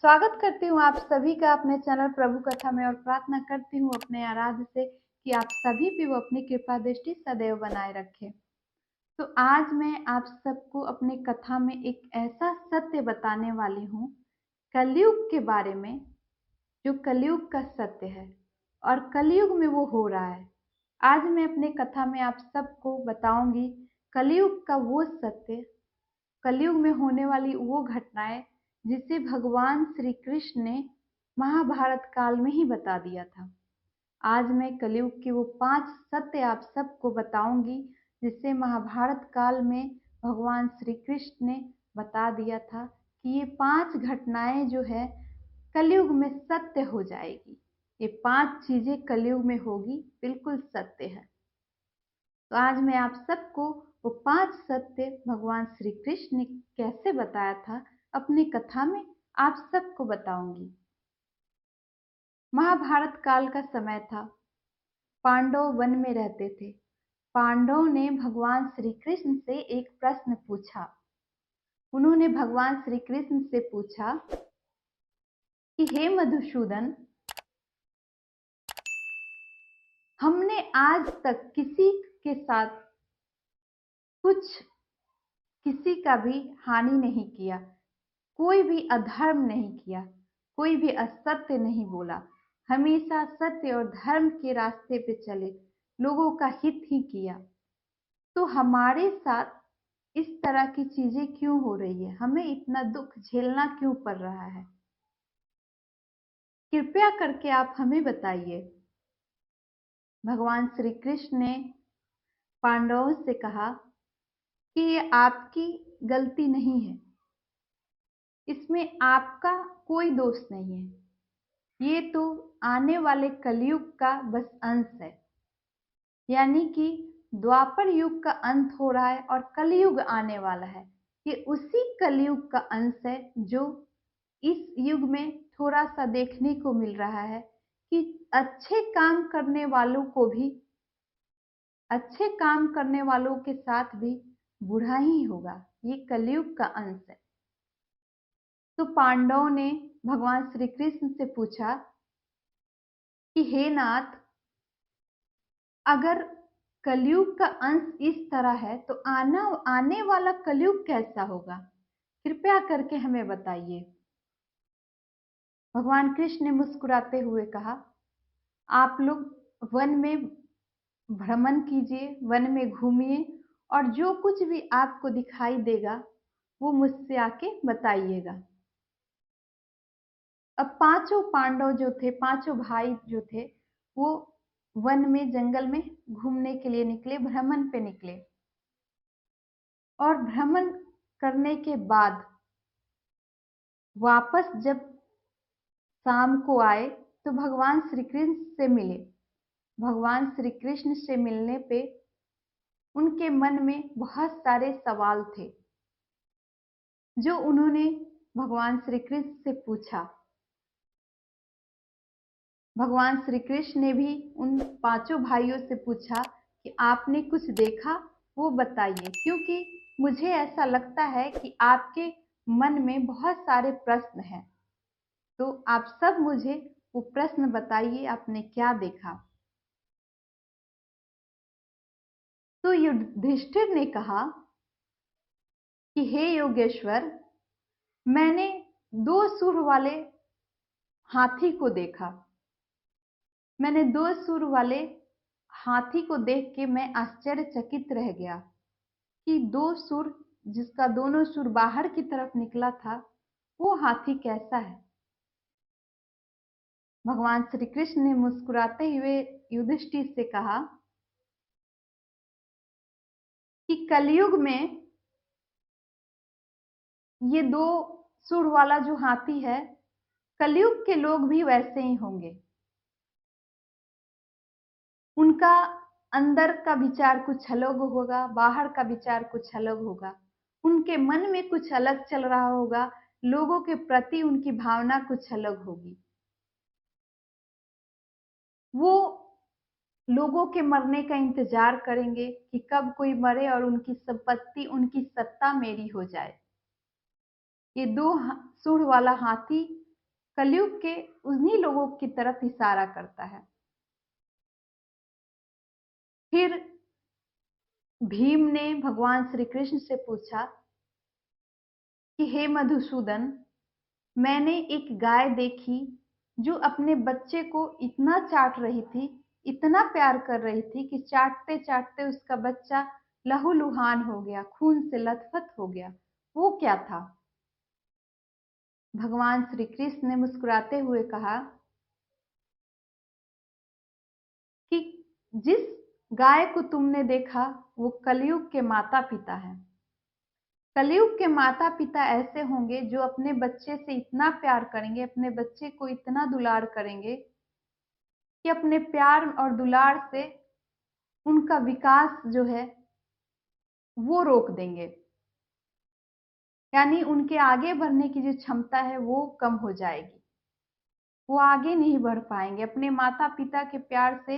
स्वागत करती हूँ आप सभी का अपने चैनल प्रभु कथा में और प्रार्थना करती हूँ अपने आराध्य से कि आप सभी पे वो अपनी कृपा दृष्टि सदैव बनाए रखे। तो आज मैं आप सबको अपनी कथा में एक ऐसा सत्य बताने वाली हूँ कलयुग के बारे में, जो कलयुग का सत्य है और कलयुग में वो हो रहा है। आज मैं अपने कथा में आप सबको बताऊंगी कलयुग का वो सत्य, कलयुग में होने वाली वो घटनाएं जिसे भगवान श्री कृष्ण ने महाभारत काल में ही बता दिया था। आज मैं कलयुग के वो 5 सत्य आप सबको बताऊंगी जिसे महाभारत काल में भगवान श्री कृष्ण ने बता दिया था कि ये 5 घटनाएं जो है कलयुग में सत्य हो जाएगी। ये 5 चीजें कलयुग में होगी, बिल्कुल सत्य है। तो आज मैं आप सबको वो 5 सत्य भगवान श्री कृष्ण ने कैसे बताया था अपनी कथा में आप सबको बताऊंगी। महाभारत काल का समय था। पांडव वन में रहते थे। पांडवों ने भगवान श्री कृष्ण से एक प्रश्न पूछा। उन्होंने भगवान श्री कृष्ण से पूछा कि हे मधुसूदन, हमने आज तक किसी के साथ किसी का भी हानि नहीं किया, कोई भी अधर्म नहीं किया, कोई भी असत्य नहीं बोला, हमेशा सत्य और धर्म के रास्ते पे चले, लोगों का हित ही किया। तो हमारे साथ इस तरह की चीजें क्यों हो रही है? हमें इतना दुख झेलना क्यों पड़ रहा है? कृपया करके आप हमें बताइए। भगवान श्री कृष्ण ने पांडवों से कहा कि ये आपकी गलती नहीं है, इसमें आपका कोई दोष नहीं है, ये तो आने वाले कलयुग का बस अंश है। यानी कि द्वापर युग का अंत हो रहा है और कलयुग आने वाला है। ये उसी कलयुग का अंश है जो इस युग में थोड़ा सा देखने को मिल रहा है कि अच्छे काम करने वालों के साथ भी बुरा ही होगा। ये कलयुग का अंश है। तो पांडवों ने भगवान श्री कृष्ण से पूछा कि हे नाथ, अगर कलयुग का अंश इस तरह है तो आने वाला कलयुग कैसा होगा? कृपया करके हमें बताइए। भगवान कृष्ण ने मुस्कुराते हुए कहा, आप लोग वन में भ्रमण कीजिए, वन में घूमिए और जो कुछ भी आपको दिखाई देगा वो मुझसे आके बताइएगा। अब पांचों पांडव जो थे, पांचों भाई जो थे, वो वन में जंगल में घूमने के लिए निकले, भ्रमण पे निकले। और भ्रमण करने के बाद वापस जब शाम को आए तो भगवान श्री कृष्ण से मिले। भगवान श्री कृष्ण से मिलने पे उनके मन में बहुत सारे सवाल थे जो उन्होंने भगवान श्री कृष्ण से पूछा। भगवान श्री कृष्ण ने भी उन पांचों भाइयों से पूछा कि आपने कुछ देखा वो बताइए, क्योंकि मुझे ऐसा लगता है कि आपके मन में बहुत सारे प्रश्न हैं। तो आप सब मुझे वो प्रश्न बताइए, आपने क्या देखा। तो युधिष्ठिर ने कहा कि हे योगेश्वर, मैंने 2 सूंड वाले हाथी को देखा। मैंने 2 सूंड वाले हाथी को देख के मैं आश्चर्यचकित रह गया कि 2 सूंड, जिसका दोनों सूंड बाहर की तरफ निकला था, वो हाथी कैसा है। भगवान श्री कृष्ण ने मुस्कुराते हुए युधिष्ठिर से कहा कि कलयुग में ये 2 सूंड वाला जो हाथी है, कलयुग के लोग भी वैसे ही होंगे। उनका अंदर का विचार कुछ अलग होगा, बाहर का विचार कुछ अलग होगा। उनके मन में कुछ अलग चल रहा होगा, लोगों के प्रति उनकी भावना कुछ अलग होगी। वो लोगों के मरने का इंतजार करेंगे कि कब कोई मरे और उनकी संपत्ति, उनकी सत्ता मेरी हो जाए। ये 2 सूंड वाला हाथी कलयुग के उन्हीं लोगों की तरफ इशारा करता है। फिर भीम ने भगवान श्री कृष्ण से पूछा कि हे मधुसूदन, मैंने एक गाय देखी जो अपने बच्चे को इतना चाट रही थी, इतना प्यार कर रही थी कि चाटते चाटते उसका बच्चा लहूलुहान हो गया, खून से लथपथ हो गया। वो क्या था? भगवान श्री कृष्ण ने मुस्कुराते हुए कहा कि जिस गाय को तुमने देखा वो कलयुग के माता पिता हैं। कलयुग के माता पिता ऐसे होंगे जो अपने बच्चे से इतना प्यार करेंगे, अपने बच्चे को इतना दुलार करेंगे कि अपने प्यार और दुलार से उनका विकास जो है वो रोक देंगे, यानी उनके आगे बढ़ने की जो क्षमता है वो कम हो जाएगी, वो आगे नहीं बढ़ पाएंगे, अपने माता पिता के प्यार से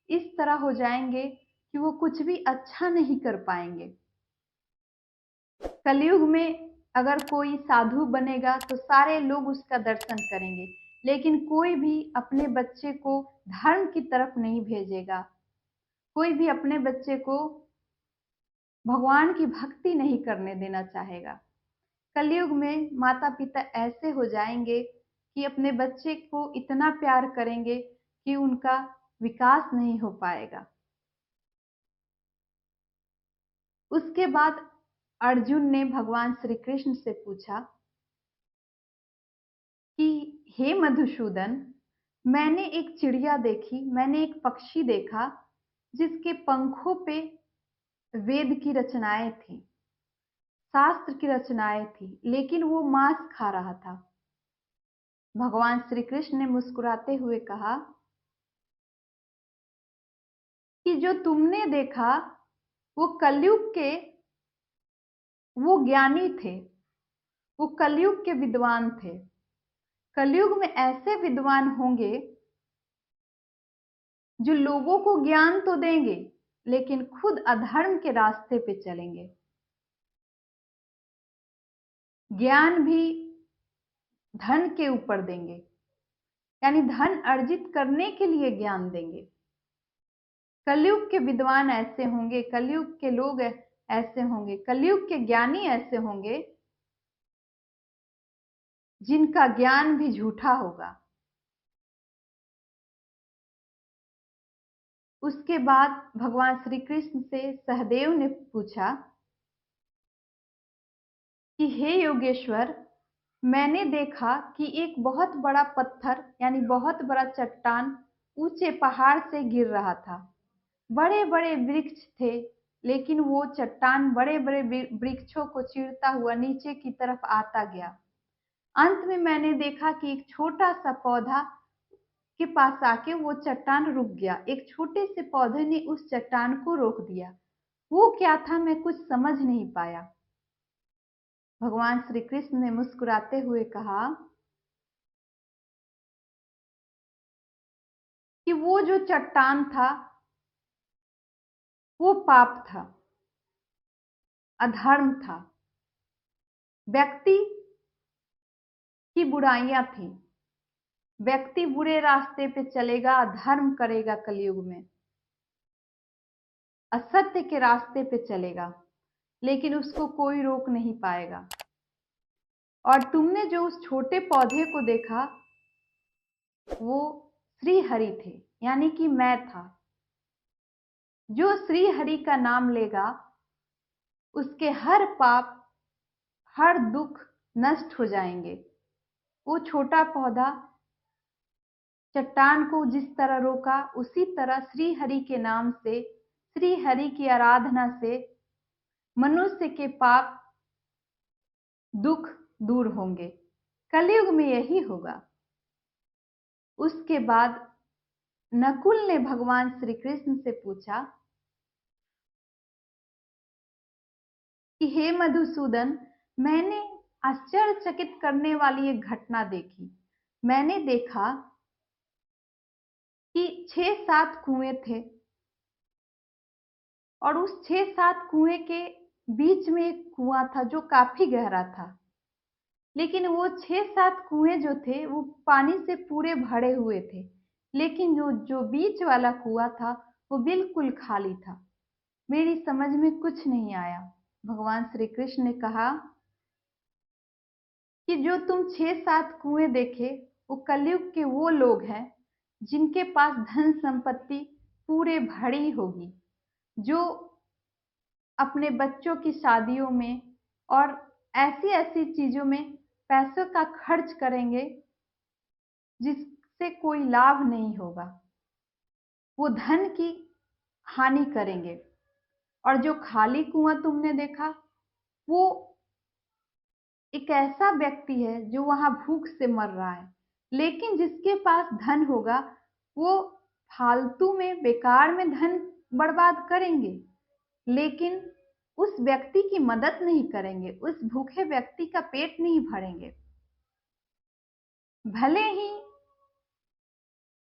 इस तरह हो जाएंगे कि वो कुछ भी अच्छा नहीं कर पाएंगे। कलयुग में अगर कोई साधु बनेगा तो सारे लोग उसका दर्शन करेंगे, लेकिन कोई भी अपने बच्चे को धर्म की तरफ नहीं भेजेगा, कोई भी अपने बच्चे को भगवान की भक्ति नहीं करने देना चाहेगा। कलयुग में माता पिता ऐसे हो जाएंगे कि अपने बच्चे को इतना प्यार करेंगे कि उनका विकास नहीं हो पाएगा। उसके बाद अर्जुन ने भगवान श्री कृष्ण से पूछा कि हे मधुसूदन, मैंने एक चिड़िया देखी, मैंने एक पक्षी देखा जिसके पंखों पे वेद की रचनाएं थी, शास्त्र की रचनाएं थी, लेकिन वो मांस खा रहा था। भगवान श्री कृष्ण ने मुस्कुराते हुए कहा कि जो तुमने देखा वो कलयुग के वो ज्ञानी थे, वो कलयुग के विद्वान थे। कलयुग में ऐसे विद्वान होंगे जो लोगों को ज्ञान तो देंगे लेकिन खुद अधर्म के रास्ते पे चलेंगे। ज्ञान भी धन के ऊपर देंगे, यानी धन अर्जित करने के लिए ज्ञान देंगे। कलयुग के विद्वान ऐसे होंगे, कलयुग के लोग ऐसे होंगे, कलयुग के ज्ञानी ऐसे होंगे जिनका ज्ञान भी झूठा होगा। उसके बाद भगवान श्री कृष्ण से सहदेव ने पूछा कि हे योगेश्वर, मैंने देखा कि एक बहुत बड़ा पत्थर यानी बहुत बड़ा चट्टान ऊंचे पहाड़ से गिर रहा था। बड़े बड़े वृक्ष थे, लेकिन वो चट्टान बड़े बड़े वृक्षों को चीरता हुआ नीचे की तरफ आता गया। अंत में मैंने देखा कि एक छोटा सा पौधा के पास आके वो चट्टान रुक गया। एक छोटे से पौधे ने उस चट्टान को रोक दिया। वो क्या था, मैं कुछ समझ नहीं पाया। भगवान श्री कृष्ण ने मुस्कुराते हुए कहा कि वो जो चट्टान था वो पाप था, अधर्म था, व्यक्ति की बुराइयां थी। व्यक्ति बुरे रास्ते पे चलेगा, अधर्म करेगा, कलयुग में असत्य के रास्ते पे चलेगा, लेकिन उसको कोई रोक नहीं पाएगा। और तुमने जो उस छोटे पौधे को देखा वो श्री हरि थे, यानी कि मैं था। जो श्री हरि का नाम लेगा उसके हर पाप, हर दुख नष्ट हो जाएंगे। वो छोटा पौधा चट्टान को जिस तरह रोका, उसी तरह श्री हरि के नाम से, श्री हरि की आराधना से मनुष्य के पाप, दुख दूर होंगे। कलयुग में यही होगा। उसके बाद नकुल ने भगवान श्री कृष्ण से पूछा कि हे मधुसूदन, मैंने आश्चर्यचकित करने वाली एक घटना देखी। मैंने देखा कि 6-7 कुएं थे और उस 6-7 कुएं के बीच में एक कुआं था जो काफी गहरा था। लेकिन वो 6-7 कुएं जो थे वो पानी से पूरे भरे हुए थे, लेकिन जो जो बीच वाला कुआं था वो बिल्कुल खाली था। मेरी समझ में कुछ नहीं आया। भगवान श्री कृष्ण ने कहा कि जो तुम 6-7 कुएं देखे वो कलयुग के वो लोग हैं जिनके पास धन संपत्ति पूरे भरी होगी, जो अपने बच्चों की शादियों में और ऐसी ऐसी चीजों में पैसों का खर्च करेंगे जिससे कोई लाभ नहीं होगा। वो धन की हानि करेंगे। और जो खाली कुआं तुमने देखा वो एक ऐसा व्यक्ति है जो वहां भूख से मर रहा है। लेकिन जिसके पास धन होगा वो फालतू में बेकार में धन बर्बाद करेंगे, लेकिन उस व्यक्ति की मदद नहीं करेंगे, उस भूखे व्यक्ति का पेट नहीं भरेंगे। भले ही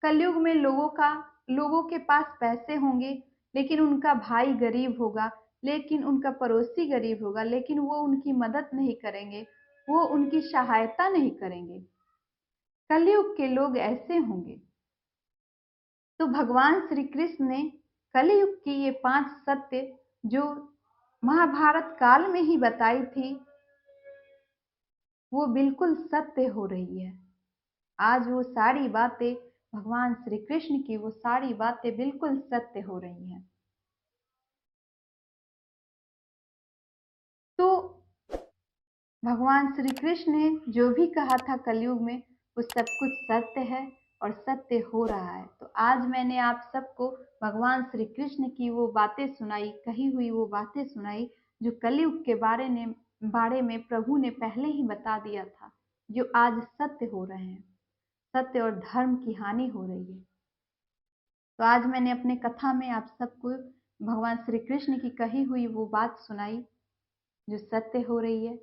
कलयुग में लोगों के पास पैसे होंगे, लेकिन उनका भाई गरीब होगा, लेकिन उनका पड़ोसी गरीब होगा, लेकिन वो उनकी मदद नहीं करेंगे, वो उनकी सहायता नहीं करेंगे। कलयुग के लोग ऐसे होंगे। तो भगवान श्री कृष्ण ने कलयुग की ये 5 सत्य जो महाभारत काल में ही बताई थी वो बिल्कुल सत्य हो रही है। आज वो सारी बातें भगवान श्री कृष्ण की वो सारी बातें बिल्कुल सत्य हो रही हैं। तो भगवान श्री कृष्ण ने जो भी कहा था कलयुग में वो सब कुछ सत्य है और सत्य हो रहा है। तो आज मैंने आप सबको भगवान श्री कृष्ण की वो बातें सुनाई, कही हुई वो बातें सुनाई जो कलयुग के बारे में प्रभु ने पहले ही बता दिया था, जो आज सत्य हो रहे हैं। सत्य और धर्म की हानि हो रही है। तो आज मैंने अपने कथा में आप सबको भगवान श्री कृष्ण की कही हुई वो बात सुनाई जो सत्य हो रही है।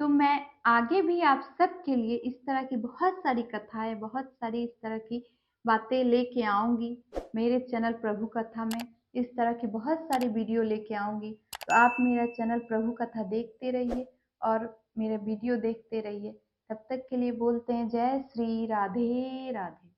तो मैं आगे भी आप सबके लिए इस तरह की बहुत सारी कथाएं, बहुत सारी इस तरह की बातें लेके आऊंगी। मेरे चैनल प्रभु कथा में इस तरह की बहुत सारी वीडियो लेके आऊंगी। तो आप मेरा चैनल प्रभु कथा देखते रहिए और मेरे वीडियो देखते रहिए। तब तक के लिए बोलते हैं जय श्री राधे राधे।